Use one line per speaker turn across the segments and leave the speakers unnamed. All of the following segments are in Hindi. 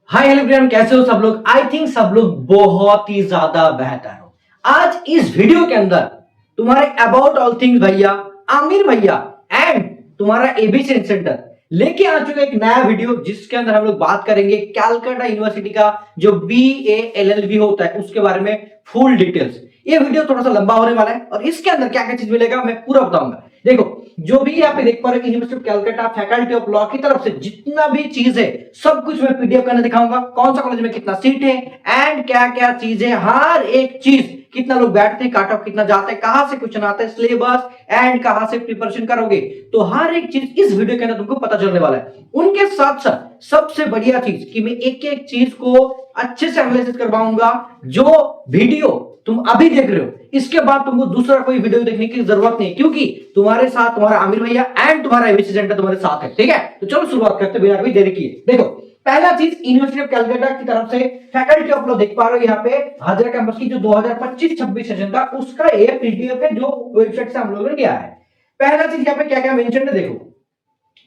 हाय हेलो एवरीवन, कैसे हो सब लोग। आई थिंक सब लोग बहुत ही ज्यादा बेहतर हो। आज इस वीडियो के अंदर तुम्हारे अबाउट ऑल थिंग्स भैया, आमिर भैया एंड तुम्हारा एबीसी सेंटर लेके आ चुके एक नया वीडियो, जिसके अंदर हम लोग बात करेंगे कैलकाटा यूनिवर्सिटी का जो BA LLB होता है उसके बारे में फुल डिटेल्स। ये वीडियो थोड़ा सा लंबा होने वाला है और इसके अंदर क्या क्या चीज मिलेगा मैं पूरा बताऊंगा। देखो, जो भी यहाँ पे देख पा रहे हो university of Calcutta faculty of law की तरफ से जितना भी चीज है सब कुछ मैं पीडीएफ करने दिखाऊंगा। कौन सा कॉलेज में कितना सीट है एंड क्या क्या चीजें, हर एक चीज, कितना लोग बैठते हैं, काट ऑफ कितना जाते हैं, कहां से क्वेश्चन आते हैं, सिलेबस एंड कहां से प्रिपरेशन करोगे, तो हर एक चीज इस वीडियो के अंदर तुमको पता चलने वाला है। उनके साथ साथ सबसे बढ़िया चीज कि मैं एक एक चीज को अच्छे से एनालिसिस करवाऊंगा। जो वीडियो तुम अभी देख रहे हो इसके बाद तुमको दूसरा कोई वीडियो देखने की जरूरत नहीं, क्योंकि तुम्हारे साथ तुम्हारा आमिर भैया एंड तुम्हारा एबीसी सेंटर तुम्हारे साथ है। ठीक है, तो चलो शुरुआत करते बिना कोई देरी किए। देखो, पहला चीज यूनिवर्सिटी ऑफ कैलकाटा की तरफ से फैकल्टी ऑफ लॉ देख पा रहे हो यहाँ पे हाजिरा कैंपस की जो 2025-26 सेशन था उसका ये पीडीएफ है जो वेबसाइट से हम लोगों ने लिया है। पहला चीज यहाँ पे क्या क्या मेंशन है, देखो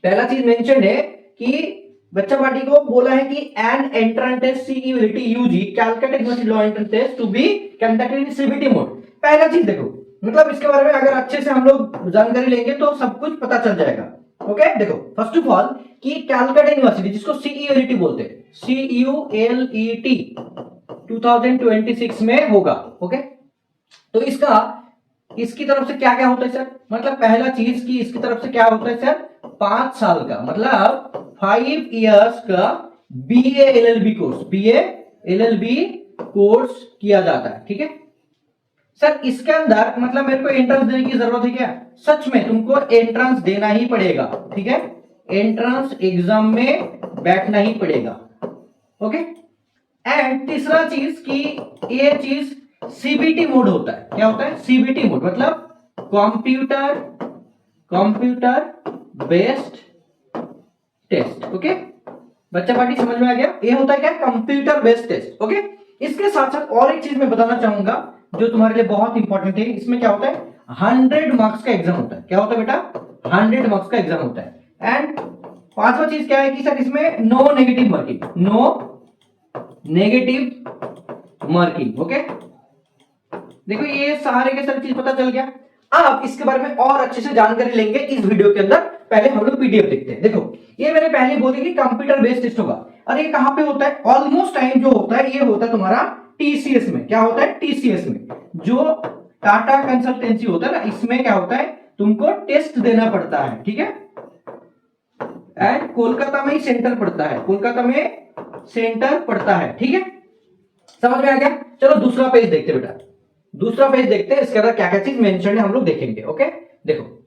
पहला चीज मेंशन है कि बच्चा पार्टी को बोला है कि an entrance test CET UG Calcutta university law entrance test to be conducted in CBT mode. पहला चीज देखो, मतलब इसके बारे में अगर अच्छे से हम लोग जानकारी लेंगे तो सब कुछ पता चल जाएगा। ओके, देखो फर्स्ट ऑफ ऑल कि कैलकाटा यूनिवर्सिटी जिसको सीयूएलटी बोलते हैं, CULET 2026 में होगा। ओके, तो इसकी तरफ से क्या क्या होता है सर, मतलब पहला चीज की इसकी तरफ से क्या होता है सर, 5 साल का मतलब 5 इयर्स का BA-LLB कोर्स किया जाता है। ठीक है सर, इसके अंदर मतलब मेरे को एंट्रेंस देने की जरूरत है क्या? सच में तुमको एंट्रेंस देना ही पड़ेगा। ठीक है, एंट्रेंस एग्जाम में बैठना ही पड़ेगा। ओके, एंड तीसरा चीज कि ये चीज सीबीटी मोड होता है। क्या होता है? सीबीटी मोड मतलब कंप्यूटर बेस्ड टेस्ट। ओके, बच्चा पार्टी समझ में आ गया? ये होता है क्या? Computer based test. ओके, इसके साथ साथ और एक चीज मैं बताना चाहूंगा जो तुम्हारे लिए बहुत इंपॉर्टेंट है। इसमें क्या होता है? 100 मार्क्स का एग्जाम होता है। क्या होता है बेटा? 100 मार्क्स का एग्जाम होता है। एंड पांचवा चीज क्या है कि सर इसमें नो नेगेटिव मार्किंग। ओके, देखो ये सारे के सारे चीज पता चल गया। अब इसके बारे में और अच्छे से जानकारी लेंगे इस वीडियो के अंदर। पहले हम लोग पीडीएफ देखते हैं। देखो, ये मैंने पहले बोल दिया कि कंप्यूटर बेस्ड टेस्ट होगा। और ये कहां पे होता है? ऑलमोस्ट टाइम जो होता है ये होता है तुम्हारा टीसीएस में। क्या होता है? टीसीएस में, जो टाटा कंसल्टेंसी होता है ना, इसमें क्या होता है? तुमको टेस्ट देना पड़ता है। ठीक है, एंड कोलकाता में ही सेंटर पड़ता है। ठीक है, समझ में आ गया? चलो दूसरा पेज देखते बेटा, दूसरा पेज देखते हैं। इसके अंदर क्या क्या चीज मेंशन है हम लोग देखेंगे। ओके, देखो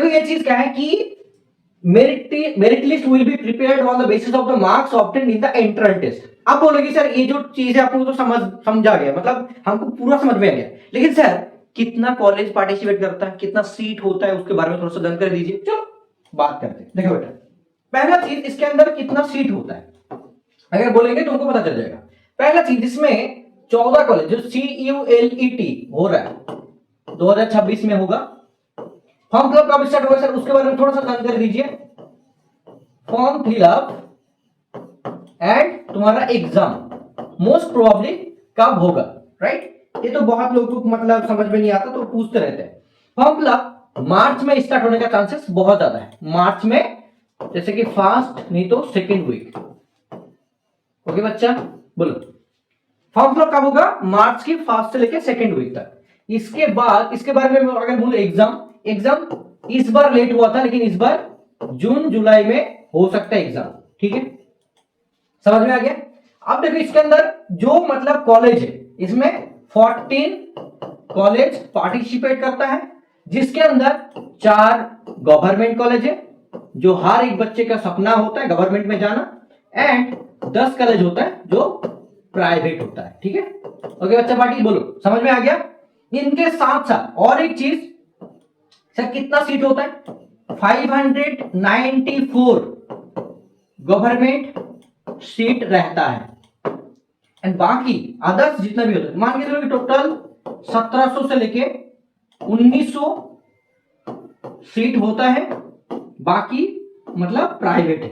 ये चीज क्या है कि merit list will be prepared on the basis of the marks obtained in the entrance test. आप बोलोगे सर ये जो चीज है आपको तो समझा गया, मतलब हमको पूरा समझ में आ गया, लेकिन सर कितना कॉलेज पार्टिसिपेट करता है, कितना सीट होता है, उसके बारे में थोड़ा सा जानकारी दीजिए। चलो बात करते हैं। देखो बेटा, पहला चीज इसके अंदर कितना सीट होता है अगर बोलेंगे तो उनको पता चल जाएगा। पहला चीज इसमें 14 कॉलेज जो CULET हो रहा है 2026 में होगा। फॉर्म फिलअप कब स्टार्ट होगा सर, उसके बारे में थोड़ा सा जानकारी दीजिए। फॉर्म फिलअप एंड तुम्हारा एग्जाम मोस्ट प्रोबेबली कब होगा, राइट? ये तो बहुत लोगों को मतलब समझ में नहीं आता तो पूछते रहते हैं। फॉर्म फिलअप मार्च में स्टार्ट होने का चांसेस बहुत ज्यादा है। मार्च में, जैसे कि फर्स्ट नहीं तो सेकेंड वीक। ओके बच्चा, बोलो फॉर्म फिलअप कब होगा? मार्च की फर्स्ट से लेकर सेकेंड वीक तक। इसके बाद इसके बारे में अगर बोलो एग्जाम इस बार लेट हुआ था, लेकिन इस बार जून जुलाई में हो सकता है एग्जाम। ठीक है, समझ में आ गया? अब देखो इसके अंदर जो मतलब कॉलेज है, इसमें 14 कॉलेज पार्टिसिपेट करता है, जिसके अंदर 4 गवर्नमेंट कॉलेज है जो हर एक बच्चे का सपना होता है गवर्नमेंट में जाना, एंड 10 कॉलेज होता है जो प्राइवेट होता है। ठीक है, ओके बच्चा पार्टी, बोलो समझ में आ गया? इनके साथ साथ और एक चीज, सर कितना सीट होता है? 594 गवर्नमेंट सीट रहता है, एंड बाकी अदर्स जितना भी होता है मान के चलो कि टोटल 1700 से लेके 1900 सीट होता है, बाकी मतलब प्राइवेट है।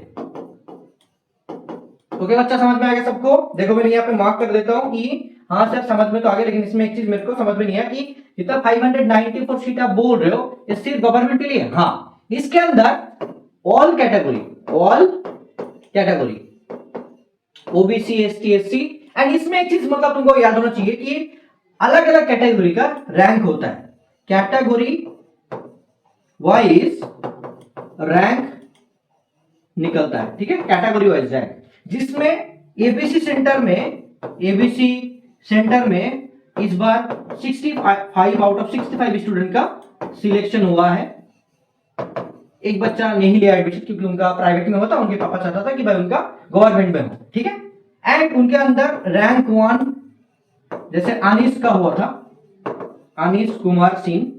ओके बच्चा, समझ में आ गया सबको? देखो मैंने यहाँ पे मार्क कर देता हूँ कि हाँ सर समझ में तो आ गया, लेकिन इसमें एक चीज मेरे को समझ में नहीं है कि जितना 594 सीट आप बोल रहे हो ये सिर्फ गवर्नमेंट के लिए है। हाँ, इसके अंदर all category OBC, ST, SC, and इसमें एक चीज मतलब तुमको याद होना चाहिए कि अलग अलग कैटेगरी का रैंक होता है, कैटेगरी वाइज रैंक निकलता है, ठीक है, कैटेगरी वाइज रैंक, जिसमें एबीसी सेंटर में इस बार 65 आउट ऑफ 65 स्टूडेंट का सिलेक्शन हुआ है। एक बच्चा नहीं लिया एडमिशन क्योंकि उनका प्राइवेट में होता, उनके पापा चाहता था कि भाई उनका गवर्नमेंट में हो, ठीक है। एंड उनके अंदर रैंक 1 जैसे अनीस का हुआ था, अनीस कुमार सिंह,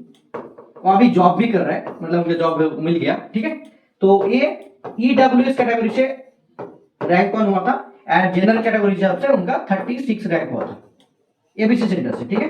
वो अभी जॉब भी कर रहा है, मतलब उनको जॉब मिल गया, ठीक है। तो ये ईडब्ल्यूएस कैटेगरी से रैंक 1 हुआ था, एंड जनरल कैटेगरी से उनका 36 रैंक हुआ था एबीसी सेंटर से, ठीक है।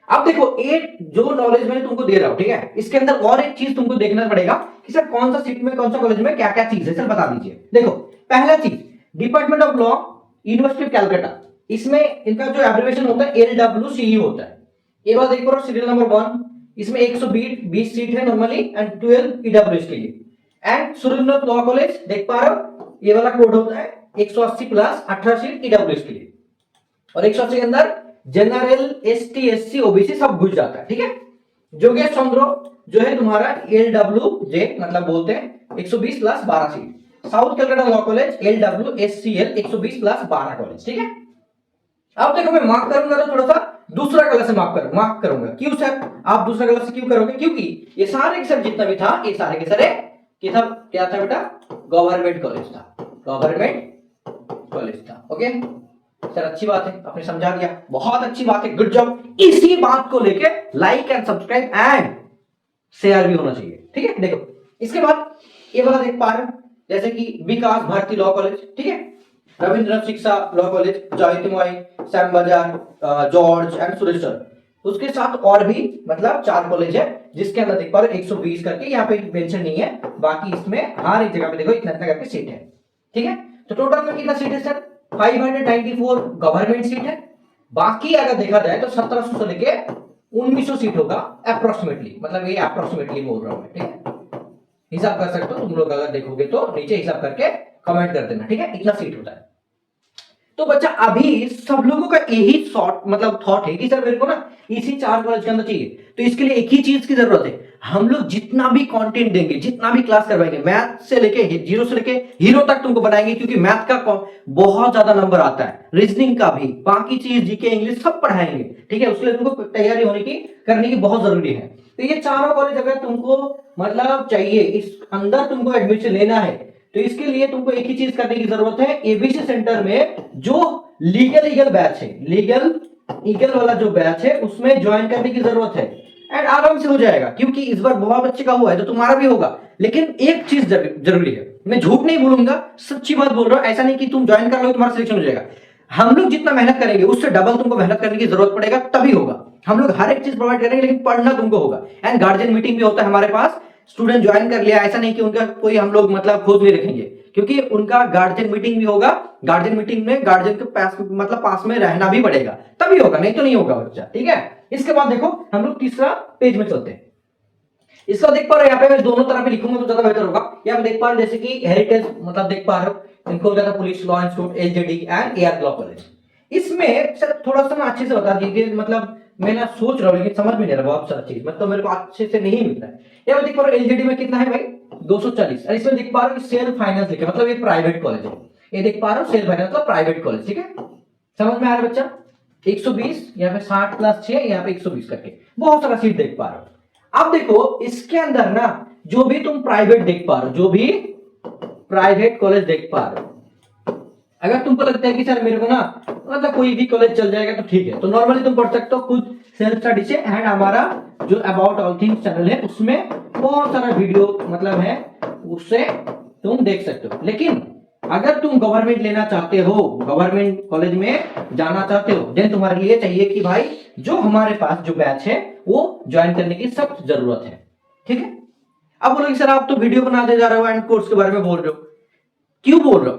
अब देखो ये जो नॉलेज मैंने तुमको दे रहा हूं, ठीक है, इसके अंदर और एक चीज तुमको देखना पड़ेगा कि सर कौन सा सीट में कौन सा कॉलेज में क्या क्या चीज है, सर बता दीजिए। देखो पहला चीज, department of law, university of Calcutta, इसमें इनका जो एब्रिविएशन होता है LWCE होता है। ये बात देख पा सीरियल नंबर 1, इसमें 120 सीट है नॉर्मली एंड 12 ईडब्ल्यूएस के लिए। एंड सुरेंद्रनाथ लॉ कॉलेज देख पा रहे हो, ये वाला कोड होता है 180 प्लस 18 सीट ईडब्ल्यूएस के लिए, और 180 के अंदर जनरल, एसटी, एससी, ओबीसी सब घुस जाता है, ठीक है। जोगेश चंद्रो जो है तुम्हारा LWJ मतलब बोलते हैं 120 plus 12 seat. South Calcutta law college LWSCL 120 plus 12 college, ठीक है। अब देखो मैं मार्क करूंगा तो थोड़ा सा दूसरा कलर से मार्क करूंगा। क्यों सर आप दूसरा कलर से क्यों करोगे? क्योंकि ये सारे के सब जितना भी था, ये सारे के सारे क्या था बेटा? गवर्नमेंट कॉलेज था, गवर्नमेंट कॉलेज था। ओके सर, अच्छी बात है, आपने समझा दिया, बहुत अच्छी बात है, गुड जॉब। इसी बात को लेके like and subscribe and share भी होना चाहिए, ठीक है। देखो इसके बाद ये वाला देख पा रहे हो, जैसे कि विकास भारती लॉ कॉलेज, ठीक है, रविंद्र शिक्षा लॉ कॉलेज, ज्योतिमय, सैम बाजार, जॉर्ज एंड सुरेश्वर, उसके साथ और भी मतलब 4 कॉलेज है, जिसके अंदर देख पा रहे हो 120 करके, यहाँ पे मेंशन नहीं है, बाकी इसमें हर एक जगह पे देखो इतना करके सीट है, ठीक है। तो टोटल में कितना सीट है सर? 594 गवर्नमेंट सीट है। बाकी अगर देखा जाए तो 1700 से लेके 1900 सीट होगा अप्रोक्सीमेटली, मतलब ये अप्रोक्सीमेटली बोल रहा हूं मैं, ठीक है। हिसाब कर सकते हो तुम लोग, अगर देखोगे तो नीचे हिसाब करके कमेंट कर देना, ठीक है, इतना सीट होता है। तो बच्चा अभी सब लोगों का यही शॉर्ट मतलब थॉट है कि सर मेरे को ना इसी 4 कॉलेज के अंदर चाहिए, तो इसके लिए एक ही चीज की जरूरत है, हम लोग जितना भी कंटेंट देंगे, जितना भी क्लास करवाएंगे, मैथ से लेके जीरो से लेके हीरो तक तुमको बनाएंगे, क्योंकि मैथ का बहुत ज्यादा नंबर आता है, रीजनिंग का भी, बाकी चीज जीके इंग्लिश सब पढ़ाएंगे, ठीक है। उसके लिए तुमको तैयारी होने की करने की बहुत जरूरी है। तो ये चारों कॉलेज अगर तुमको मतलब चाहिए, इस अंदर तुमको एडमिशन लेना है, तो इसके लिए तुमको एक ही चीज करने की जरूरत है, एबीसी सेंटर में जो लीगल बैच है, लीगल वाला जो बैच है उसमें ज्वाइन करने की जरूरत है, एंड आराम से हो जाएगा, क्योंकि इस बार बहुत बच्चे का हुआ है तो तुम्हारा भी होगा। लेकिन एक चीज जरूरी है, मैं झूठ नहीं बोलूंगा, सच्ची बात बोल रहा हूं, ऐसा नहीं कि तुम ज्वाइन कर लो तुम्हारा सिलेक्शन हो जाएगा। हम लोग जितना मेहनत करेंगे उससे डबल तुमको मेहनत करने की जरूरत पड़ेगा, तभी होगा। हम लोग हर एक चीज प्रोवाइड करेंगे, लेकिन पढ़ना तुमको होगा। एंड गार्जियन मीटिंग भी होता है हमारे पास, स्टूडेंट ज्वाइन कर लिया, ऐसा नहीं कि उनका कोई हम लोग मतलब खोज नहीं रखेंगे, क्योंकि उनका गार्जियन मीटिंग भी होगा। गार्जियन मीटिंग में गार्जियन के पास मतलब पास में रहना भी पड़ेगा, तभी होगा, नहीं तो नहीं होगा बच्चा, ठीक है। इसके बाद देखो हम लोग तीसरा पेज में चलते हैं। इसका देख पा रहे हो, यहाँ पे मैं दोनों तरफ लिखूंगा तो ज्यादा बेहतर होगा। यहाँ पे देख पा रहे हो जैसे कि हेरिटेज मतलब देख पा रहे हो, Kolkata police law institute, LJD and AR law college. इसमें सर थोड़ा सा ना अच्छे से बता दीजिए, मतलब मैं ना सोच रहा हूँ लेकिन समझ में नहीं आ रहा, बहुत सारा चीज मतलब मेरे को अच्छे से नहीं मिल रहा है। यहाँ देख पा रहे हो LJD में कितना है भाई? 240। और इसमें देख पा रहे हो सेल्फ फाइनेंस लिखा, मतलब ये प्राइवेट कॉलेज है। ये देख पा रहे हो सेल्फ फाइनेंस मतलब प्राइवेट कॉलेज, ठीक है, समझ में आ रहा है बच्चा? 120, यहाँ पे 60 प्लस 6, यहाँ पे 120 करके बहुत सारा सीट देख पा रहे हो। अब देखो इसके अंदर ना जो भी तुम प्राइवेट देख पा रहे हो, जो भी प्राइवेट कॉलेज देख पा रहे हो, अगर तुमको लगता है कि सर मेरे को ना मतलब कोई भी कॉलेज चल जाएगा तो ठीक है, तो नॉर्मली तुम पढ़ सकते हो खुद सेल्फ स्टडी से। एंड हमारा जो अबाउट ऑल थिंग्स चैनल है उसमें बहुत सारा वीडियो मतलब है, उससे तुम देख सकते हो। लेकिन अगर तुम गवर्नमेंट लेना चाहते हो, गवर्नमेंट कॉलेज में जाना चाहते हो, देन तुम्हारे लिए चाहिए कि भाई जो हमारे पास जो बैच है वो ज्वाइन करने की सख्त जरूरत है, ठीक है। अब बोलोगे सर आप तो वीडियो बनाते जा रहे हो एंड कोर्स के बारे में बोल रहे हो, क्यों बोल रहे हो?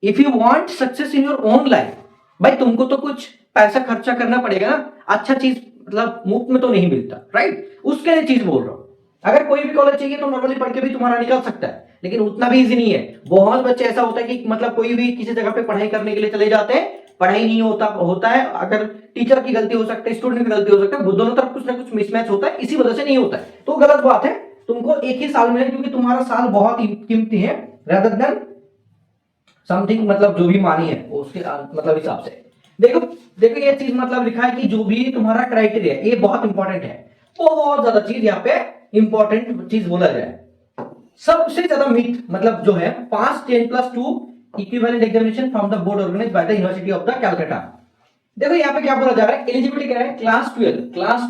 If you want success in your own life, भाई तुमको तो कुछ पैसा खर्चा करना पड़ेगा ना, अच्छा चीज मतलब मुफ्त में तो नहीं मिलता, राइट? उसके लिए चीज बोल रहा हूं। अगर कोई भी कॉलेज चाहिए तो नॉर्मली पढ़ के भी तुम्हारा निकल सकता है, लेकिन उतना भी इजी नहीं है। बहुत बच्चे ऐसा होता है कि मतलब कोई भी किसी जगह पे पढ़ाई करने के लिए चले जाते हैं, पढ़ाई नहीं होता है। अगर टीचर की गलती हो सकती है, स्टूडेंट की गलती हो सकता है, दोनों तरफ कुछ ना कुछ मिसमैच होता है, इसी वजह से नहीं होता है। तो गलत बात है, तुमको एक ही साल मिले क्योंकि तुम्हारा साल बहुत कीमती है, रेदर देन समथिंग मतलब जो भी मानी है उसके मतलब हिसाब से। देखो देखो ये चीज मतलब लिखा है कि जो भी तुम्हारा क्राइटेरिया है, ये बहुत इंपॉर्टेंट है, बहुत ज्यादा चीज यहाँ पे इंपॉर्टेंट चीज बोला जाए। सबसे ज्यादा मिथ मतलब जो है, pass 10+2 equivalent examination from the board organized by the university of the Calcutta. देखो यहाँ पे क्या बोला जा रहा है, एलिजिबिलिटी क्या है, क्लास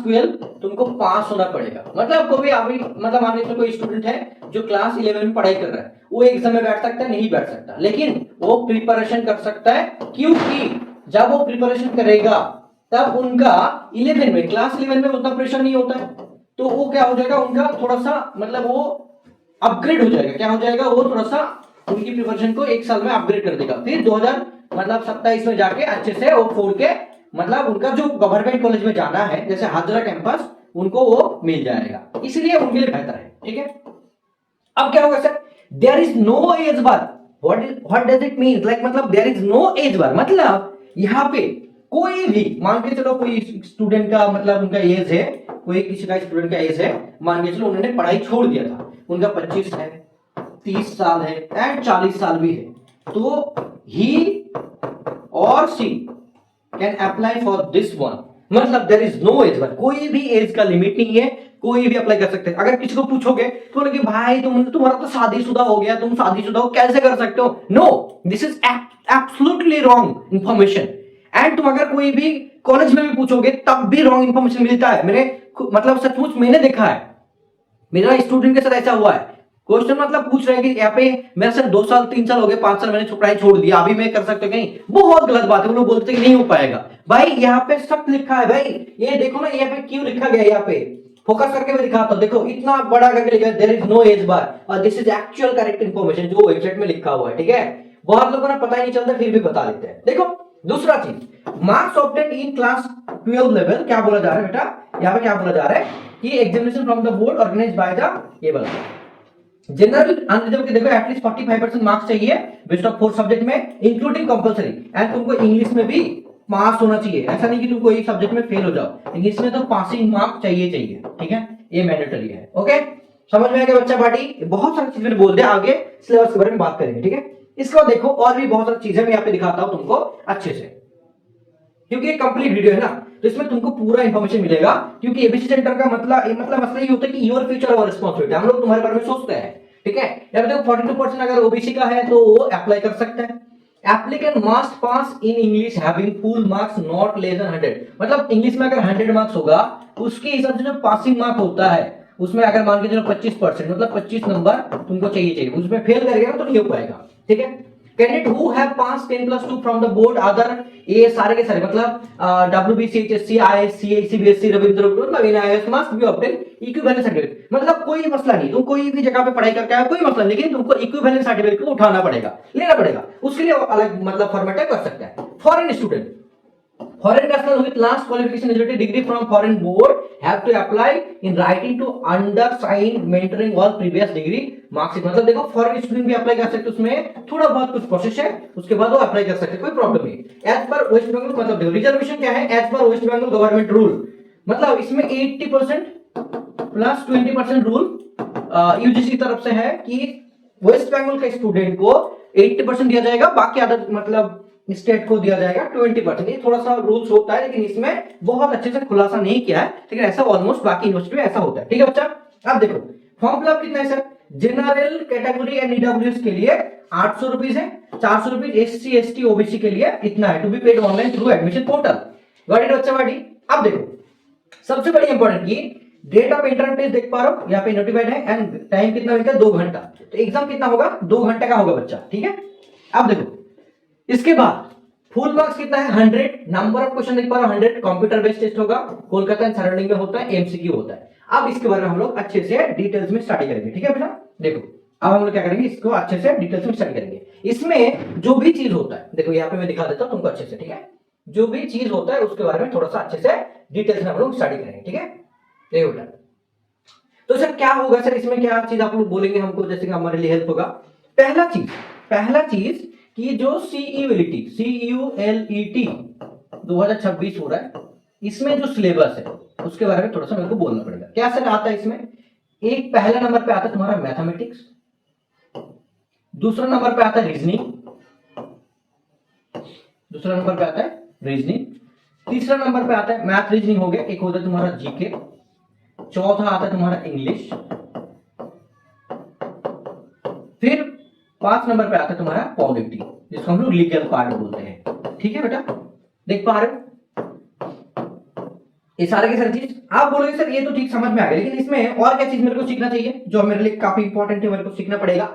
12 तुमको पास होना पड़ेगा। मतलब कोई अभी मतलब मान लीजिए कोई स्टूडेंट है जो क्लास 11 में पढ़ाई कर रहा है, वो एग्जाम में बैठ सकता है, नहीं बैठ सकता, लेकिन वो प्रिपरेशन कर सकता है, क्योंकि जब वो प्रिपरेशन करेगा तब उनका 11 में क्लास 11 में उतना प्रेशर नहीं होता है, तो वो क्या हो जाएगा, उनका थोड़ा सा मतलब वो अपग्रेड हो जाएगा। क्या हो जाएगा, वो थोड़ा सा उनकी प्रिपरेशन को एक साल में अपग्रेड कर देगा, फिर 2027 में जाके अच्छे से वो फोड़ के मतलब उनका जो गवर्नमेंट कॉलेज में जाना है, जैसे हाजरा कैंपस, उनको वो मिल जाएगा, इसलिए उनके लिए बेहतर है। ठीक है, अब क्या होगा sir, there is no age bar. What does it mean, like मतलब there is no age bar, मतलब यहाँ पे कोई भी मान के चलो, कोई स्टूडेंट का मतलब उनका एज है, कोई किसी का स्टूडेंट का एज है, मान के चलो उन्होंने पढ़ाई छोड़ दिया था, उनका 25 है, 30 साल है एंड 40 साल भी है, तो ही और she can apply for this one. मतलब there is no age bar, कोई भी एज का लिमिट नहीं है, कोई भी अप्लाई कर सकते हैं। अगर किसी को पूछोगे तो बोलोगे भाई तुम्हारा तो शादीशुदा हो गया, तुम शादीशुदा हो, कैसे कर सकते हो? No, this is absolutely wrong information. And तुम अगर कोई भी कॉलेज में भी पूछोगे तब भी रॉन्ग इंफॉर्मेशन मिलता है। मैंने मतलब सचमुच मैंने देखा है, मेरा स्टूडेंट के साथ ऐसा हुआ है। क्वेश्चन मतलब पूछ रहे हैं कि यहाँ पे मेरा सर 2 साल 3 साल हो गए, 5 साल मैंने पढ़ाई छोड़ दिया, अभी मैं कर सकता हूँ कहीं? बहुत गलत बात है, वो लोग बोलते हैं कि नहीं हो पाएगा। भाई यहाँ पे सब लिखा है भाई, ये देखो ना यहाँ पे क्यों लिखा गया है, यहाँ पे फोकस करके मैं दिखाता हूँ, देखो इतना बड़ा करके लिखा है, देयर इज नो एज बार और this is actual correct information जो वेबसाइट में लिखा हुआ है। ठीक है, बहुत लोगों ने पता ही नहीं चलता फिर भी बता देते हैं। देखो दूसरा चीज, marks obtained in class 12 level, क्या बोला जा रहा है बेटा, यहाँ पे क्या बोला जा रहा है कि examination from the board organized by the ये वाला जनरल अनरिजर्व के, देखो एटलीस्ट 45% मार्क्स चाहिए बेस्ड ऑफ 4 सब्जेक्ट में इंक्लूडिंग कंपलसरी, एंड तुमको इंग्लिश में भी पास होना चाहिए। ऐसा नहीं कि तुम कोई सब्जेक्ट में फेल हो जाओ, इंग्लिश में तो पासिंग मार्क चाहिए। ठीक है, ये मैंडेटरी है। ओके, समझ में आ गया बच्चा पार्टी? बहुत सारी चीजें बोल दे, आगे सिलेबस के बारे में बात करेंगे। ठीक है, इसके बाद देखो और भी बहुत सारी चीजें मैं यहाँ पे दिखाता हूं तुमको अच्छे से, क्योंकि ये कंप्लीट वीडियो है ना, तो इसमें तुमको पूरा इंफॉर्मेशन मिलेगा। क्योंकि एबीसी सेंटर का मतलब मसला ये होता है कि योर फ्यूचर और रिस्पांसिबिलिटी, हम लोग तुम्हारे बारे में सोचते हैं। ठीक है, या देखो 42% अगर ओबीसी का है तो वो अप्लाई कर सकता है। Applicant must pass in English having full marks not less than 100, मतलब इंग्लिश में अगर 100 मार्क्स होगा उसके हिसाब से जो पासिंग मार्क होता है उसमें अगर मान के चलो 25%, मतलब 25 नंबर तुमको चाहिए, उसमें फेल करेगा तो नहीं हो पाएगा। ठीक है, candidate who have pass 10+2 from the board other, ये सारे के सारे मतलब WBC, HSC, ISC, CBSE, Ravindra मतलब NIS must be obtain equivalent certificate. मतलब कोई मसला नहीं, तुम कोई भी जगह पे पढ़ाई करके आए कोई मसला, लेकिन तुमको इक्विवेलेंट सर्टिफिकेट को उठाना पड़ेगा, लेना पड़ेगा। उसके लिए अलग मतलब फॉर्मेट कर सकता है। Foreign student, foreign national with last qualification eligibility degree from foreign board have to apply in writing to undersign mentoring all previous degree marks। मतलब देखो फॉरेन स्टूडेंट भी अप्लाई कर सकते, उसमें थोड़ा बहुत कुछ प्रोसेस है, उसके बाद वो अप्लाई कर सकते, कोई प्रॉब्लम नहीं। एज पर वेस्ट बंगाल, मतलब देखो रिजर्वेशन क्या है, as per waste Bengal government rule, मतलब इसमें 80% प्लस 20% रूल यूजीसी की तरफ से है कि वेस्ट बंगाल के स्टूडेंट को 80% दिया जाएगा, बाकी अदर मतलब स्टेट को दिया जाएगा 20%। ये थोड़ा सा रूल्स होता है, लेकिन इसमें बहुत अच्छे से खुलासा नहीं किया है, लेकिन ऐसा ऑलमोस्ट बाकी यूनिवर्सिटी में ऐसा होता है। ठीक है बच्चा, अब देखो फॉर्म फिलअप कितना है sir, general category and EWS के लिए 800 रुपीज है, 400 रुपीज एससी एसटी ओबीसी के लिए इतना है, to be paid online through admission portal. Got it बच्चा बाटी? अब देखो सबसे बड़ी इंपॉर्टेंट की डेट ऑफ एंट्रेंस देख पा रहे हो, यहाँ पे नोटिफाइड है, एंड टाइम कितना मिलता है 2 घंटा, तो एग्जाम कितना होगा 2 घंटे का होगा बच्चा। ठीक है, अब देखो इसके बाद फुल मार्क्स कितना है 100, नंबर ऑफ क्वेश्चन देख पा रहे हो 100, कंप्यूटर बेस्ड टेस्ट होगा, कोलकाता एंड सराउंडिंग में होता है, एमसीक्यू होता है। अब इसके बारे में हम लोग अच्छे से डिटेल्स में स्टडी करेंगे। ठीक है बेटा, देखो अब हम लोग क्या करेंगे, इसको अच्छे से डिटेल्स में स्टडी करेंगे। इसमें जो भी चीज होता है, देखो यहाँ पे मैं दिखा देता हूँ तुमको अच्छे से, ठीक है। जो भी चीज होता है उसके बारे में थोड़ा सा अच्छे से डिटेल्स में हम लोग स्टडी करेंगे, ठीक है। ये होता है। तो सर क्या होगा सर, इसमें क्या चीज आप लोग बोलेंगे हमको, जैसे कि हमारे लिए हेल्प होगा। पहला चीज कि जो CULET 2026 हो रहा है, इसमें जो सिलेबस है उसके बारे में थोड़ा सा मेरे को बोलना पड़ेगा। क्या सर आता है इसमें, एक पहला नंबर पे आता है तुम्हारा मैथमेटिक्स, दूसरा नंबर पे आता है रीजनिंग, तीसरा नंबर पे आता है मैथ रीजनिंग हो गया, एक होता है तुम्हारा जीके, चौथा आता है तुम्हारा इंग्लिश, फिर 5 नंबर पे आता है तुम्हारा पॉलिटी, जिसको हम लोग लीगल पार्ट बोलते हैं। ठीक है बेटा, देख पा रहे हो ये सारे के सारे चीज। आप बोलोगे सर ये तो ठीक समझ में आ गया, लेकिन इसमें और क्या चीज मेरे को सीखना चाहिए जो मेरे लिए काफी इंपॉर्टेंट है, मेरे को सीखना पड़ेगा।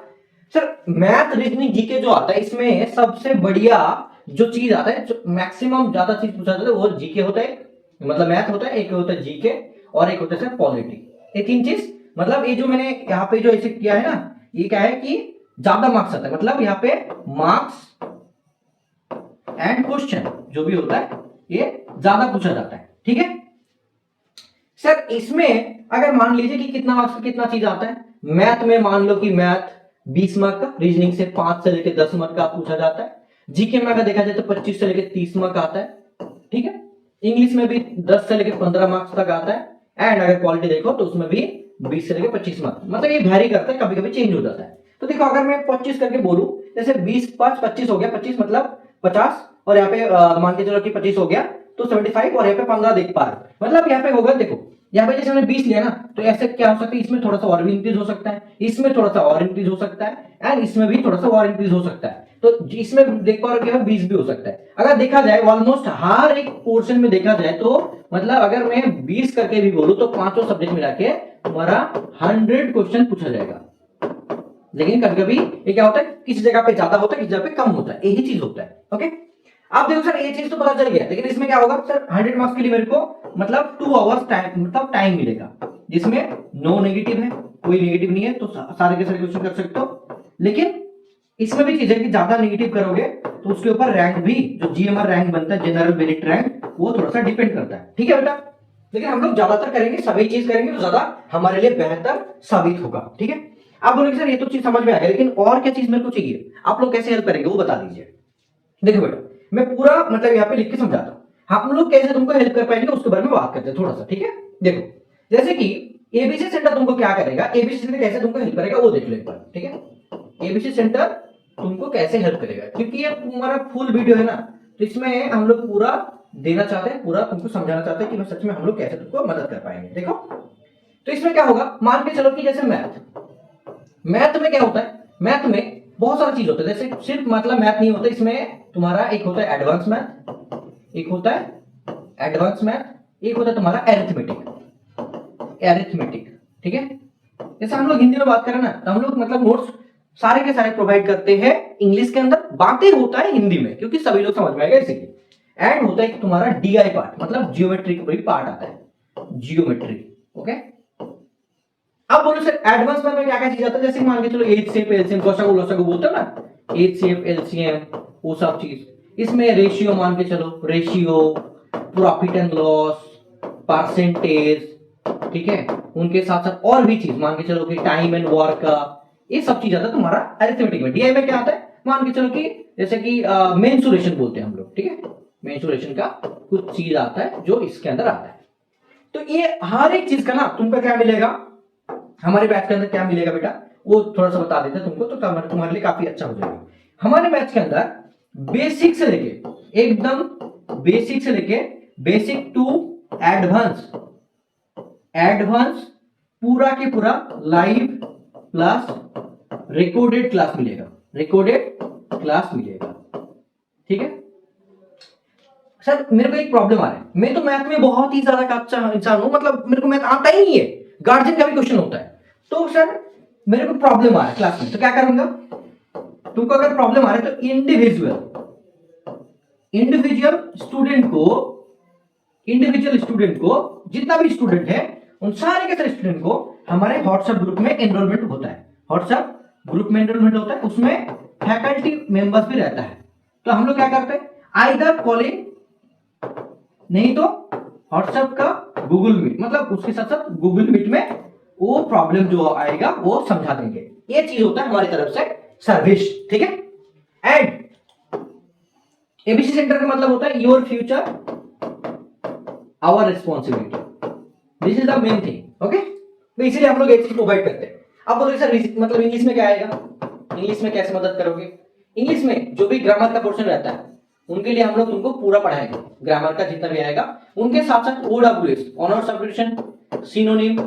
सर मैथ रीजनिंग जीके जो आता है, इसमें सबसे बढ़िया जो चीज आता है, जो मैक्सिमम ज्यादा चीज पूछा जाता है वो जीके होता है, मतलब मैथ होता है, एक होता है जीके और एक होता है सर पॉलिटी। ये तीन चीज, मतलब ये जो मैंने यहाँ पे जो ऐसे किया है ना, ये क्या है कि ज्यादा मार्क्स आता है, मतलब यहाँ पे मार्क्स एंड क्वेश्चन जो भी होता है ये ज्यादा पूछा जाता है। ठीक है सर, इसमें अगर मान लीजिए कि कितना मार्क्स का कितना चीज आता है, मैथ में मान लो कि मैथ 20 मार्क का, रीजनिंग से 5 से लेकर 10 मार्क का पूछा जाता है, जीके में अगर देखा जाए तो 25 से लेकर 30 मार्क आता है। ठीक है, इंग्लिश में भी 10 से लेकर 15 मार्क्स तक आता है, एंड अगर क्वालिटी देखो तो उसमें भी 20 से लेकर 25 मार्क्स, मतलब ये वैरी करता है, कभी कभी चेंज हो जाता है। तो देखो अगर मैं 25 करके बोलूं, जैसे 20 5 25 हो गया, 25 मतलब 50, और यहाँ पे मान के चलो कि 25 हो गया तो 75, और यहाँ पे 15 देख पा रहे, मतलब यहाँ पे होगा, देखो यहाँ पे जैसे हमने 20 लिया ना, तो ऐसे क्या हो सकता है, इसमें थोड़ा सा और भी इंक्रीज हो सकता है, इसमें थोड़ा सा और इंक्रीज हो सकता है, एंड इसमें भी थोड़ा सा और इंक्रीज हो सकता है। तो इसमें देख पा रहे हो 20 भी हो सकता है। अगर देखा जाए ऑलमोस्ट हर एक पोर्शन में देखा जाए तो, मतलब अगर मैं 20 करके भी बोलूं तो पांचों सब्जेक्ट मिला के तुम्हारा 100 क्वेश्चन पूछा जाएगा। लेकिन कभी कभी ये क्या होता है, किसी जगह पे ज्यादा होता है, किसी जगह पे कम होता है, यही चीज होता है। ओके, आप देखो सर ये चीज तो पता चल गया, लेकिन इसमें क्या होगा सर, 100 मार्क्स के लिए मेरे को मतलब 2 आवर्स टाइम, मतलब टाइम मिलेगा, जिसमें नो नेगेटिव है, कोई नेगेटिव नहीं है, तो सारे के सारे क्वेश्चन कर सकते हो। लेकिन इसमें भी चीज है कि ज्यादा नेगेटिव करोगे तो उसके ऊपर रैंक भी, जो GMR रैंक बनता है, जनरल मेरिट रैंक, वो थोड़ा सा डिपेंड करता है। ठीक है बेटा, लेकिन हम लोग ज्यादातर करेंगे, सभी चीज करेंगे तो ज्यादा हमारे लिए बेहतर साबित होगा। ठीक है, आप बोलोगे सर ये तो चीज समझ में आ गया, लेकिन और क्या चीज मेरे को चाहिए, आप लोग कैसे हेल्प करेंगे वो बता दीजिए। देखो बेटा, मैं पूरा मतलब यहाँ पे लिख के समझाता हूँ, हम लोग कैसे तुमको हेल्प कर पाएंगे उसके बारे में बात करते हैं थोड़ा सा। ठीक है, देखो जैसे कि एबीसी सेंटर तुमको क्या करेगा, एबीसी सेंटर कैसे तुमको हेल्प करेगा वो देख लो एक बार। ठीक है, एबीसी सेंटर तुमको कैसे हेल्प करेगा, क्योंकि ये तुम्हारा फुल वीडियो है ना, तो इसमें हम लोग पूरा देना चाहते हैं, पूरा तुमको समझाना चाहते हैं कि सच में हम लोग कैसे तुमको मदद कर पाएंगे। देखो तो इसमें क्या होगा, मान के चलो कि जैसे मैथ में क्या होता है, मैथ में बहुत सारा चीज होता है, जैसे सिर्फ मतलब मैथ नहीं होता, इसमें तुम्हारा एक होता है एडवांस मैथ, एक होता है एडवांस मैथ, एक होता है तुम्हारा एरिथमेटिक। ठीक है, जैसे हम लोग हिंदी में बात करें ना, तो हम लोग मतलब नोट्स सारे के सारे प्रोवाइड करते हैं इंग्लिश के अंदर, बातें होता है हिंदी में क्योंकि सभी लोग समझ में आएगा इसीलिए। एंड होता है तुम्हारा DI पार्ट, मतलब जियोमेट्री का पार्ट आता है, जियोमेट्री। ओके, अब बोलो सर एडवांस में क्या क्या चीज आता है, जैसे मान के चलो HCF LCM गोसागु बोलते हो ना, HCF LCM वो सब चीज, इसमें रेशियो मान के चलो, ratio, profit and loss, percentage, ठीक है, उनके साथ साथ और भी चीज मान के चलो कि टाइम एंड वर्क का, ये सब चीज आता है तुम्हारा अरिथमेटिक में। DI में क्या आता है, मान के चलो कि जैसे कि मेंसुरेशन बोलते हैं हम लोग। ठीक है, मेंसुरेशन का कुछ चीज आता है जो इसके अंदर आता है। तो ये हर एक चीज का ना तुमको क्या मिलेगा, हमारे बैच के अंदर क्या मिलेगा बेटा, वो थोड़ा सा बता देते हैं तुमको, तो तुम्हारे लिए काफी अच्छा हो जाएगा। हमारे बैच के अंदर बेसिक से लेके, एकदम बेसिक से लेके बेसिक टू एडवांस पूरा के पूरा लाइव प्लस रिकॉर्डेड क्लास मिलेगा, ठीक है सर। मेरे को एक प्रॉब्लम आ रहा है, मैं तो मैथ में बहुत ही ज्यादा कच्चा इंसान हूं, मतलब मेरे को मैथ आता ही नहीं है, गार्जियन का भी क्वेश्चन होता है, तो सर मेरे को प्रॉब्लम आ रहा है क्लास में, तो क्या करूंगा, तुमको अगर प्रॉब्लम आ रहा है तो इंडिविजुअल स्टूडेंट को जितना भी स्टूडेंट है उन सारे के सारे स्टूडेंट को हमारे व्हाट्सएप ग्रुप में एनरोलमेंट होता है। व्हाट्सएप ग्रुप में एनरोलमेंट होता है, उसमें फैकल्टी मेंबर्स भी रहता है। तो हम लोग क्या करते हैं, आइदर कॉलिंग, नहीं तो व्हाट्सएप का गूगल मीट, मतलब उसके साथ साथ गूगल मीट में वो प्रॉब्लम जो आएगा वो समझा देंगे। ये चीज होता है हमारी तरफ से सर्विस, ठीक है। एंड एबीसी सेंटर का मतलब होता है your future our responsibility, this is the main thing, okay. तो इसीलिए हम लोग एक चीज प्रोवाइड करते हैं। अब बोलोगे सर मतलब इंग्लिश में क्या आएगा, इंग्लिश में कैसे मदद करोगे? इंग्लिश में जो भी ग्रामर का पोर्शन रहता है उनके लिए हम लोग तुमको पूरा पढ़ाएंगे, ग्रामर का जितना भी आएगा। उनके साथ साथ OWS, honour substitution, synonym,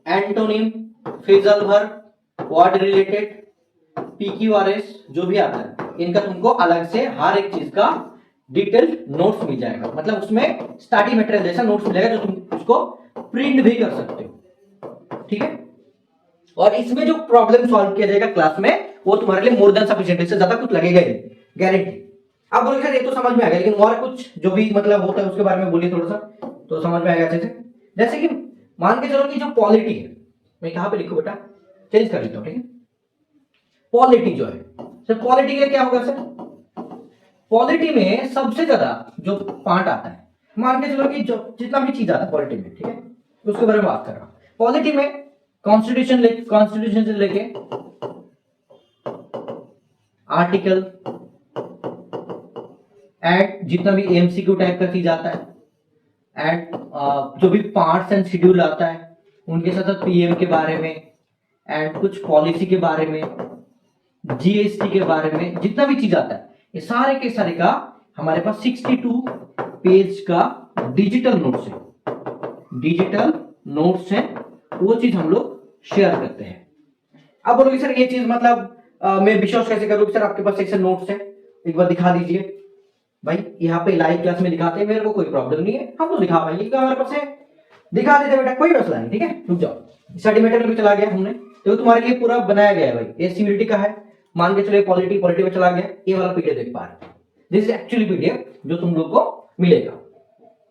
antonym, phrasal verb, word related, PQRS जो भी आता है, इनका तुमको अलग से हर एक चीज का डिटेल नोट्स मिल जाएगा। मतलब उसमें स्टडी मटेरियल जैसा नोट्स मिलेगा जो तुम उसको प्रिंट भी कर सकते हो, ठीक है। और इसमें जो प्रॉब्लम सॉल्व किया जाएगा क्लास में वो तुम्हारे लिए मोर देन सफिशिएंट, इससे ज्यादा कुछ लगेगा ही, गारंटी। अब बोलोगे सर ये तो समझ में आ गया, लेकिन और कुछ जो भी मतलब होता है उसके बारे में बोलिए थोड़ा सा, तो समझ में आएगा अच्छे से। जैसे कि मान के चलो कि जो पॉलिटी है, मैं कहां पे लिखूं बेटा, चेंज कर लेता हूं, ठीक है। पॉलिटी जो है सर, पॉलिटी के लिए क्या होगा सर, पॉलिटी में सबसे ज्यादा जो पार्ट आता है, मान के चलो कि जो जितना भी चीज आता है पॉलिटी में, ठीक है, उसके बारे में बात कर रहा हूं। पॉलिटी में कॉन्स्टिट्यूशन से लेके आर्टिकल एंड जितना भी एमसीक्यू टाइप का चीज आता है, एंड जो भी पार्ट्स एंड शेड्यूल आता है उनके साथ साथ पीएम के बारे में, एंड कुछ पॉलिसी के बारे में, जीएसटी के बारे में, जितना भी चीज आता है ये सारे के सारे का हमारे पास 62 पेज का डिजिटल नोट्स है, डिजिटल नोट्स है, वो चीज हम लोग शेयर करते हैं। अब बोलोगे सर ये चीज मतलब मैं विश्वास कैसे करूँ सर आपके पास ऐसे नोट्स है, एक बार दिखा दीजिए। भाई यहाँ पे लाइव क्लास में दिखाते हैं, मेरे को कोई प्रॉब्लम नहीं है, हम तो दिखा पाएंगे, हमारे पास है, दिखा देते बेटा, कोई मसला नहीं, ठीक है। रुक जाओ, स्टडी मटेरियल में चला गया हमने, तो तुम्हारे लिए पूरा बनाया गया है भाई। ये सीयूईटी का है, मान के चलो पॉलिटी में चला गया, ये वाला पीडीएफ देख पा रहे, दिस इज एक्चुअली पीडीएफ जो तुम लोग को मिलेगा।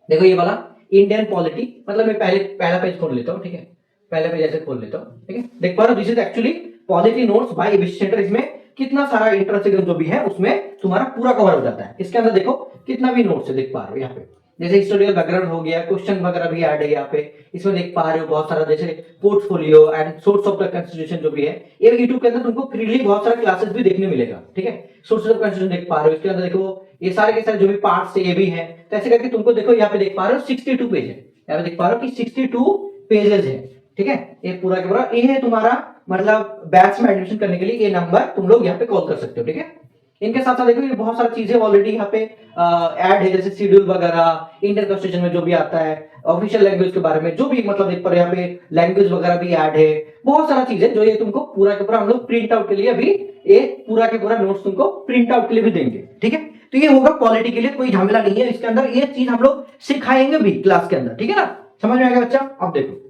देखो ये वाला इंडियन पॉलिटी, मतलब मैं पहला पेज खोल लेता हूँ, ठीक है, पहले पेज ऐसे खोल लेता हूँ, ठीक है, देख पा रहे हो, this is actually polity notes bye ABC centre. इसमें कितना सारा इंटरेस्ट जो भी है उसमें तुम्हारा पूरा कवर हो जाता है। इसके अंदर देखो कितना भी नोट्स है, देख पा रहे हो यहाँ पे, जैसे हिस्टोरिकल बैकग्राउंड हो गया, क्वेश्चन वगैरह भी ऐड है यहाँ पे, इसमें देख पा रहे हो बहुत सारा, जैसे portfolio and source of the constitution जो भी है, ये यूट्यूब के अंदर तुमको फ्रीली बहुत सारा क्लासेस भी देखने मिलेगा, ठीक है। सोर्स ऑफ कॉन्स्टिट्यूशन देख पा रहे हो, इसके अंदर देखो ये सारे के सारे जो भी पार्ट्स है ये भी है, तो ऐसे करके तुमको देखो यहाँ पे देख पा रहे हो 62 पेज है, यहाँ पे देख पा रहे हो कि 62 पेजेस है, ठीक है। ये पूरा के पूरा ये है तुम्हारा, मतलब बैच में एडमिशन करने के लिए ये नंबर तुम लोग यहाँ पे कॉल कर सकते हो, ठीक है। इनके साथ साथ देखो ये बहुत सारी चीजें ऑलरेडी यहाँ पे ऐड है, जैसे शेड्यूल वगैरह, इंडियन कॉन्स्टिट्यूशन में जो भी आता है, ऑफिशियल लैंग्वेज के बारे में जो भी, मतलब देख पर यहाँ पे लैंग्वेज वगैरह भी ऐड है, बहुत सारा चीजें जो ये तुमको पूरा के पूरा हम लोग प्रिंट आउट के लिए अभी ये पूरा के पूरा नोट्स तुमको प्रिंट आउट के लिए भी देंगे, ठीक है। तो ये होगा पॉलिटी के लिए, कोई झमेला नहीं है इसके अंदर, ये चीज हम लोग सिखाएंगे भी क्लास के अंदर, ठीक है ना, समझ में आ गया बच्चा। अब देखो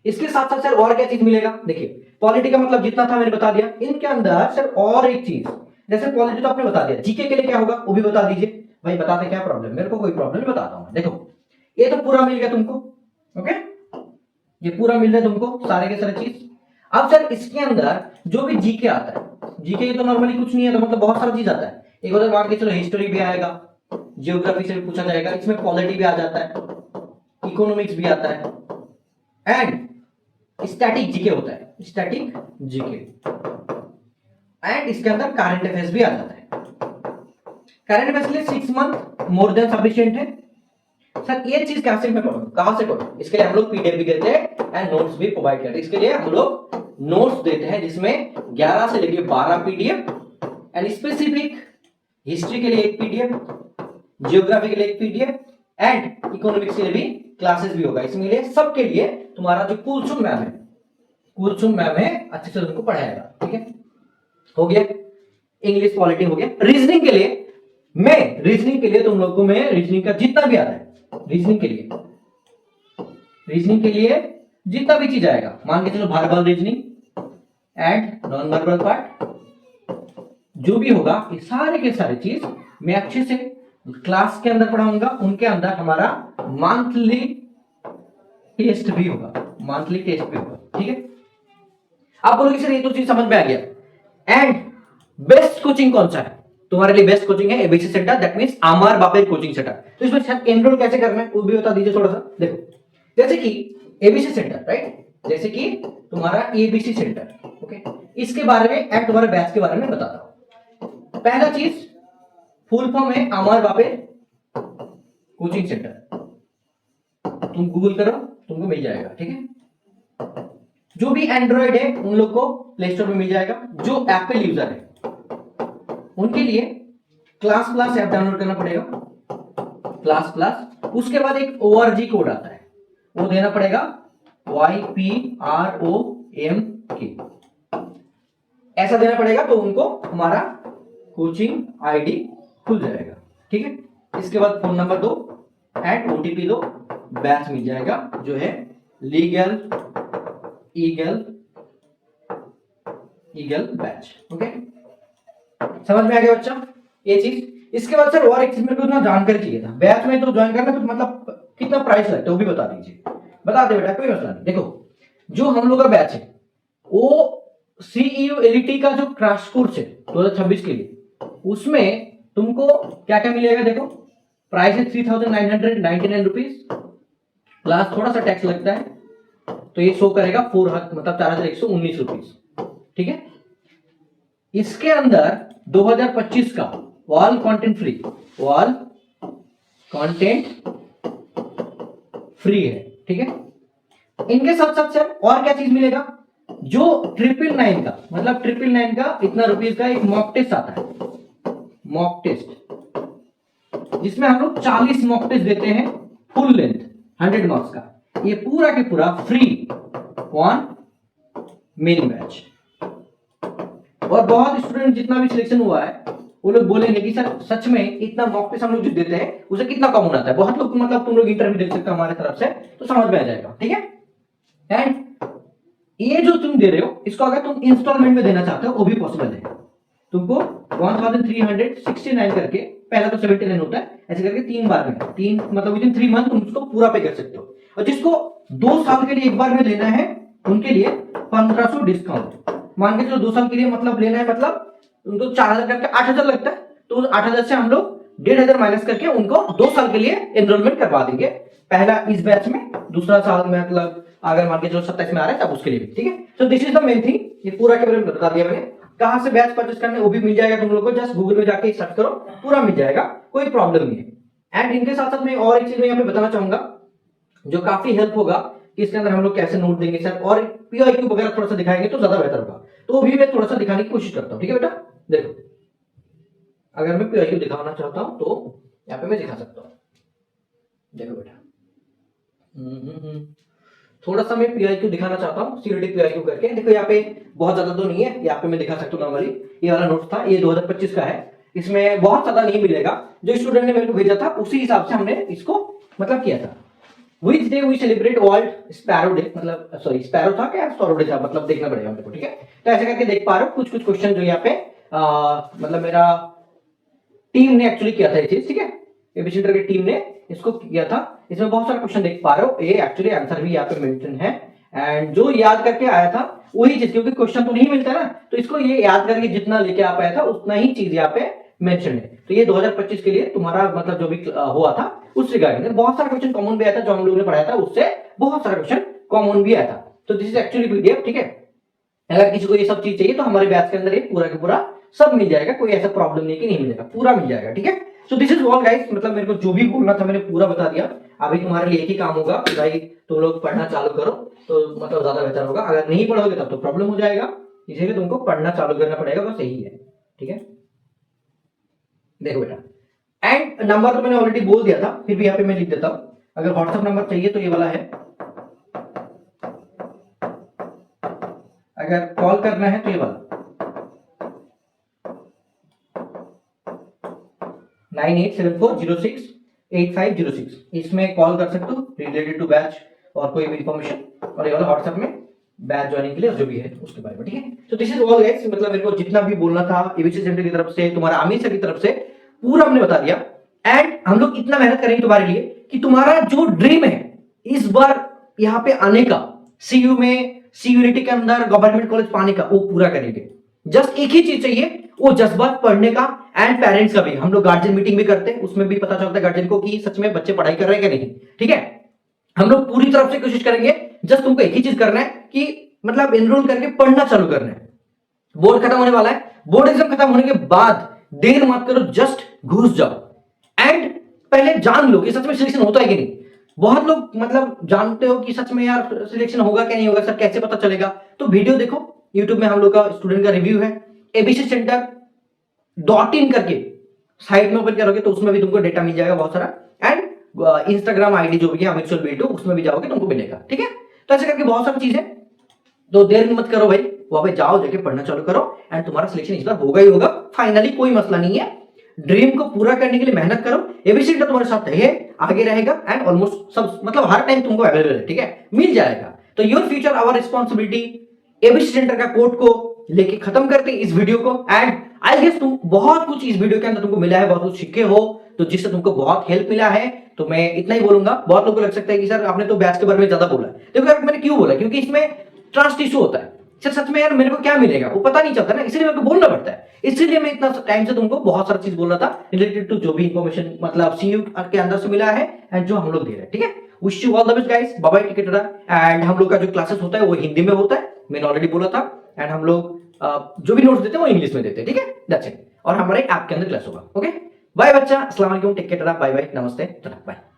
इसके साथ साथ सर और क्या चीज मिलेगा, देखिए पॉलिटी का मतलब जितना था मैंने बता दिया, इनके अंदर सर और एक चीज, जैसे पॉलिटी तो आपने बता दिया, जीके के लिए क्या होगा वो भी बता दीजिए। भाई बताते क्या प्रॉब्लम, मेरे को कोई प्रॉब्लम नहीं, बताता हूं। देखो ये तो पूरा मिल गया तुमको, ओके, ये पूरा मिल रहा है तुमको सारे के सारे चीज। अब सर इसके अंदर जो भी जीके आता है, जीके तो नॉर्मली कुछ नहीं है, तो मतलब बहुत सारा चीज आता है। एक उधर मान के चलो हिस्ट्री भी आएगा, जियोग्राफी से भी पूछा जाएगा, इसमें पॉलिटी भी आ जाता है, इकोनॉमिक्स भी आता है, एंड स्टैटिक जीके होता है, स्टैटिक जीके, एंड इसके अंदर करंट अफेयर्स भी आ जाता है। करंट अफेयर्स के लिए 6 मंथ मोर देन सफिशिएंट है। सर ये चीज कैसे मैं पढ़ूं, कहां से पढ़ूं, इसके लिए हम लोग पीडीएफ भी देते हैं एंड नोट्स भी प्रोवाइड करते हैं। इसके लिए हम लोग नोट्स देते हैं जिसमें 11 से लेकर 12 पीडीएफ, एंड स्पेसिफिक हिस्ट्री के लिए एक पीडीएफ, जियोग्राफी के लिए एक पीडीएफ, एंड इकोनॉमिक्स के लिए भी क्लासेस भी होगा। इसमें लिए सबके लिए तुम्हारा जो कुलसुम मैम है अच्छे से तुमको पढ़ाएगा, ठीक है, हो गया। इंग्लिश पॉलिटी हो गया। रीजनिंग के लिए तुम लोग को मैं रीजनिंग का जितना भी आता है, रीजनिंग के लिए जितना भी चीज आएगा, मान के चलो verbal reasoning and non verbal part जो भी होगा, ये सारे के सारे चीज मैं अच्छे से क्लास के अंदर पढ़ाऊंगा। उनके अंदर हमारा मंथली टेस्ट भी होगा, ठीक है। आप बोलोगे सर ये तो चीज समझ में आ गया। एंड बेस्ट कोचिंग कौन सा है तुम्हारे लिए? बेस्ट कोचिंग है एबीसी सेंटर, दैट मींस अमर बापेर कोचिंग सेंटर। तो इसमें एनरोल कैसे करना है वो भी बता दीजिए थोड़ा सा। देखो जैसे कि एबीसी सेंटर, राइट, जैसे कि तुम्हारा एबीसी सेंटर, ओके, इसके बारे में एंड तुम्हारे बैच के बारे में बताता हूं। पहला चीज, फुल फॉर्म है अमर बापेर कोचिंग सेंटर। तुम गूगल करो तुमको मिल जाएगा, ठीक है। जो भी एंड्रॉइड है उन लोग को प्ले स्टोर में मिल जाएगा। जो एप्पल यूजर है उनके लिए क्लास प्लस ऐप डाउनलोड करना पड़ेगा, क्लास प्लस। उसके बाद एक ORG कोड आता है, वो देना पड़ेगा YPROMK, ऐसा देना पड़ेगा तो उनको हमारा कोचिंग आईडी खुल जाएगा, ठीक है। इसके बाद फोन नंबर दो एंड OTP दो, बैच मिल जाएगा जो है लीगल ईगल बैच, ओके। समझ में आ गया बच्चा ये चीज। इसके बाद सर और एक चीज मेरे को ना जानकारी चाहिए था, बैच में तो ज्वाइन करना तो मतलब कितना प्राइस लगता है वो भी बता दीजिए। बता दे बेटा, कोई मसला नहीं। देखो जो हम लोग का बैच है वो CEU LET का जो क्रैश कोर्स है 2026 के लिए, उसमें तुमको क्या क्या मिलेगा। देखो प्राइस है 3999 रुपीज, प्लस थोड़ा सा टैक्स लगता है तो ये शो करेगा 4119 रुपीज, ठीक है। इसके अंदर 2025 का ऑल कंटेंट फ्री है, ठीक है। इनके साथ साथ सर और क्या चीज मिलेगा, जो 999 का मतलब 999 का इतना रुपीज का एक मॉक टेस्ट आता है, मॉक टेस्ट, जिसमें हम लोग 40 मॉक टेस्ट देते हैं फुल लेंथ 100 मार्क्स का। ये पूरा के पूरा फ्री ऑन मेन बैच। और बहुत स्टूडेंट जितना भी सिलेक्शन हुआ है वो लोग बोलेंगे कि सर सच में इतना मॉक टेस्ट हम लोग जो देते हैं उसे कितना कॉमन आता है। बहुत लोग मतलब तुम लोग इंटरव्यू देख सकते हो हमारे तरफ से तो समझ में आ जाएगा, ठीक है। एंड ये जो तुम दे रहे हो इसको अगर तुम इंस्टॉलमेंट में देना चाहते हो वो भी पॉसिबल है। तुमको 1369 करके, पहला तो 79 होता है, ऐसे करके 3 बार में, 3 मतलब विद इन 3 मंथ तुम उसको पूरा पे कर सकते हो। और जिसको 2 साल के लिए एक बार में लेना है उनके लिए 1500 डिस्काउंट। मान के चलो 2 साल के लिए मतलब लेना है, मतलब उनको 4000 करके 8000 लगता है, तो 8000 से हम लोग 1500 माइनस करके उनको 2 साल के लिए एनरोलमेंट करवा देंगे। पहला इस बैच में, दूसरा साल में मतलब अगर मान के चलो 27 में आ रहा है तब उसके लिए भी, ठीक है। तो this is the main thing. ये पूरा के बारे में बता दिया मैंने। कहां से बैच परचेस करना है वो भी मिल जाएगा तुम लोगों को, जस्ट गूगल में जाके सर्च करो, पूरा मिल जाएगा, कोई प्रॉब्लम नहीं है। एंड इनके साथ साथ मैं और एक चीज मैं यहाँ पे बताना चाहूंगा जो काफी हेल्प होगा कि इसके अंदर हम लोग कैसे नोट देंगे सर, और PYQ वगैरह थोड़ा सा दिखाएंगे तो ज्यादा बेहतर होगा। तो भी मैं थोड़ा सा दिखाने की कोशिश करता हूँ, ठीक है बेटा। देखो अगर मैं PYQ दिखाना चाहता हूं तो यहाँ पे मैं दिखा सकता हूँ। देखो बेटा थोड़ा सा मैं PYQ दिखाना चाहता हूँ, CRT PYQ करके। देखो यहाँ पे बहुत ज्यादा तो नहीं है, यहाँ पे मैं दिखा सकता हूँ नॉर्मली। ये वाला नोट था, ये 2025 का है, इसमें बहुत ज्यादा नहीं मिलेगा। जो स्टूडेंट ने मेरे को भेजा था उसी हिसाब से हमने इसको मतलब किया था। Which day we celebrate World Sparrow Day, मतलब सॉरी स्पैरो था क्या स्पैरो डे था, मतलब देखना पड़ेगा हमको, ठीक है। तो ऐसे करके देख पा रहे हो कुछ कुछ क्वेश्चन जो यहाँ पे मतलब मेरा टीम ने एक्चुअली किया था ये चीज, ठीक है। एबीसी सेंटर की टीम ने इसको किया था। इसमें बहुत सारे क्वेश्चन देख पा रहे हो, ये एक्चुअली आंसर भी यहाँ पे मेंशन है। एंड जो याद करके आया था वही चीज, क्योंकि क्वेश्चन तो नहीं मिलता ना, तो इसको ये याद करके जितना लेके आ पाया था उतना ही चीज यहाँ पे मेंशन है। तो ये 2025 के लिए तुम्हारा मतलब जो भी हुआ था उस रिगार्डिंग बहुत सारा क्वेश्चन कॉमन भी आया था, जो हम लोगों ने पढ़ाया था उससे बहुत सारा क्वेश्चन कॉमन भी आया था। तो दिस इज एक्चुअली PDF, ठीक है। अगर किसी को ये सब चीज चाहिए तो हमारे बैच के अंदर ये पूरा के पूरा सब मिल जाएगा, कोई ऐसा प्रॉब्लम नहीं कि नहीं मिलेगा, पूरा मिल जाएगा, ठीक है। So this is all guys, मतलब मेरे को जो भी बोलना था मैंने पूरा बता दिया। अभी तुम्हारे लिए एक ही काम होगा कि भाई तुम लोग पढ़ना चालू करो तो मतलब ज्यादा बेहतर होगा। अगर नहीं पढ़ोगे तब तो प्रॉब्लम हो जाएगा, इसीलिए तुमको पढ़ना चालू करना पड़ेगा, बस यही है, ठीक है। देखो बेटा एंड नंबर तो मैंने ऑलरेडी बोल दिया था, फिर भी यहाँ पे मैं लिख देता हूं। अगर व्हाट्सएप नंबर चाहिए तो ये वाला है, अगर कॉल करना है तो ये वाला 9874068506, इसमें कॉल कर सकते हो रिलेटेड टू बैच और कोई भी इंफॉर्मेशन, और ये वाला व्हाट्सएप में बैच ज्वाइनिंग के लिए जो भी है उसके बारे में, ठीक है। तो दिस इज ऑल गाइस, मतलब मेरे को जितना भी बोलना था एबीसी सेंटर की तरफ से, तुम्हारा अमित सर की तरफ से पूरा हमने बता दिया। एंड हम लोग इतना मेहनत करेंगे तुम्हारे लिए कि तुम्हारा जो ड्रीम है इस बार यहाँ पे आने का, CU में सीयूईटी के अंदर गवर्नमेंट कॉलेज पाने का, वो पूरा करेंगे। जस्ट एक ही चीज चाहिए, वो जज्बा पढ़ने का एंड पेरेंट्स का भी। हम लोग गार्जियन मीटिंग भी करते हैं, उसमें भी पता चलता है गार्जियन को कि सच में बच्चे पढ़ाई कर रहे हैं कि नहीं। ठीक है, हम लोग पूरी तरफ से कोशिश करेंगे। जस्ट तुमको एक ही चीज करना है कि मतलब एनरोल करके पढ़ना चालू करना है। बोर्ड खत्म होने वाला है, बोर्ड एग्जाम खत्म होने के बाद देर मत करो, जस्ट घुस जाओ एंड पहले जान लो कि सच में सिलेक्शन होता है कि नहीं। बहुत लोग मतलब जानते हो कि सच में यार सिलेक्शन होगा क्या नहीं होगा, सर कैसे पता चलेगा। तो वीडियो देखो, यूट्यूब में हम लोग का स्टूडेंट का रिव्यू है, एबीसी सेंटर .in करके साइट में ओपन करोगे तो उसमें भी तुमको डेटा मिल जाएगा बहुत सारा। एंड इंस्टाग्राम आईडी जो भी है अमित बेटू, उसमें भी जाओगे तुमको मिलेगा। ठीक है, तो ऐसे करके बहुत सारी चीजें, तो देर मत करो भाई, वहां पे जाओ, जाके पढ़ना चालू करो एंड तुम्हारा सिलेक्शन इस बार होगा ही होगा फाइनली, कोई मसला नहीं है। ड्रीम को पूरा करने के लिए मेहनत करो, एबीसी सेंटर तुम्हारे साथ है, आगे रहेगा एंड ऑलमोस्ट सब मतलब हर टाइम तुमको अवेलेबल है। ठीक है, मिल जाएगा। तो your future our responsibility, ABC centre का कोड को लेके खत्म करते इस वीडियो को। एंड आई गेस तुम बहुत कुछ इस वीडियो के अंदर तुमको मिला है, बहुत कुछ सीखे हो, तो जिससे तुमको बहुत हेल्प मिला है। तो मैं इतना ही बोलूंगा। बहुत लोगों को लग सकता है कि सर आपने तो बैच के बारे में ज्यादा बोला है। देखो यार मैंने क्यों बोला, क्योंकि इसमें ट्रस्ट इशू होता है। सर सच में यार मेरे को क्या मिलेगा वो पता नहीं चलता ना, इसलिए मेरे को बोलना पड़ता है। इसलिए मैं इतना टाइम से तुमको बहुत सारा चीज बोल रहा था रिलेटेड टू जो भी इंफॉर्मेशन मतलब सीयू के अंदर से मिला है एंड जो हम लोग दे रहे हैं। ठीक है, wish you all the best guys, bye bye, ticket. And हम लोग का जो क्लासेस होता है वो हिंदी में होता है, मैंने ऑलरेडी बोला था। एंड हम लोग जो भी नोट्स देते हैं वो इंग्लिश में देते हैं। ठीक है, दैट्स इट। और हमारे ऐप के अंदर क्लास होगा। ओके, बाय बच्चा, अस्सलाम वालेकुम, टिकट। बाय बाय, नमस्ते, बाय।